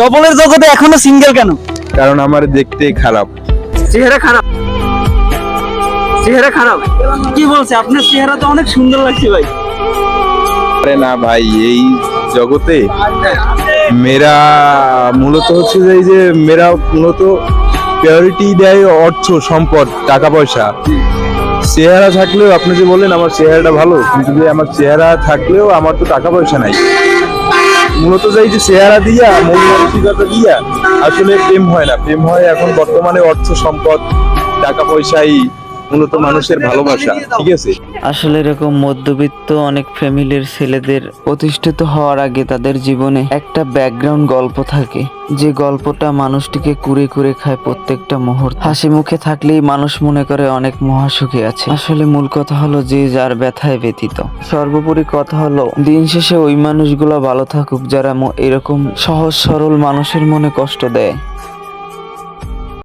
ডবলের জগতে এখনো সিঙ্গেল কেন? কারণ আমার দেখতে খারাপ। চেহারা খারাপ? চেহারা খারাপ? কি বলছে? আপনার চেহারা তো অনেক সুন্দর লাগছে ভাই। আরে না ভাই, এই জগতে মেয়েরা মূলত হচ্ছে যে এই যে মেয়েরা মূলত প্রায়োরিটি দেয় অর্থ, সম্পদ, টাকা পয়সা। চেহারা থাকলেও আপনি যে বললেন আমার চেহারাটা ভালো, কিন্তু যে আমার চেহারা থাকলেও আমার তো টাকা পয়সা নাই। মূলত যে এই যে চেহারা দিয়া, মন মানসিকতা দিয়া আসলে প্রেম হয় না। প্রেম হয় এখন বর্তমানে অর্থ, সম্পদ, টাকা পয়সাই মূলত মানুষের ভালোবাসা। ঠিক আছে? আসলে এরকম মধ্যবিত্ত অনেক ফ্যামিলির ছেলেদের প্রতিষ্ঠিত হওয়ার আগে তাদের জীবনে একটা ব্যাকগ্রাউন্ড গল্প থাকে, যে গল্পটা মানুষটিকে কুরে কুরে খায় প্রত্যেকটা মুহূর্ত। হাসি মুখে থাকলেই মানুষ মনে করে অনেক মহাসুখী আছে। আসলে মূল কথা হলো যে যার ব্যথায় ব্যতীত। সর্বোপরি কথা হলো দিন শেষে ওই মানুষগুলো ভালো থাকুক যারা এরকম সহজ সরল মানুষের মনে কষ্ট দেয়।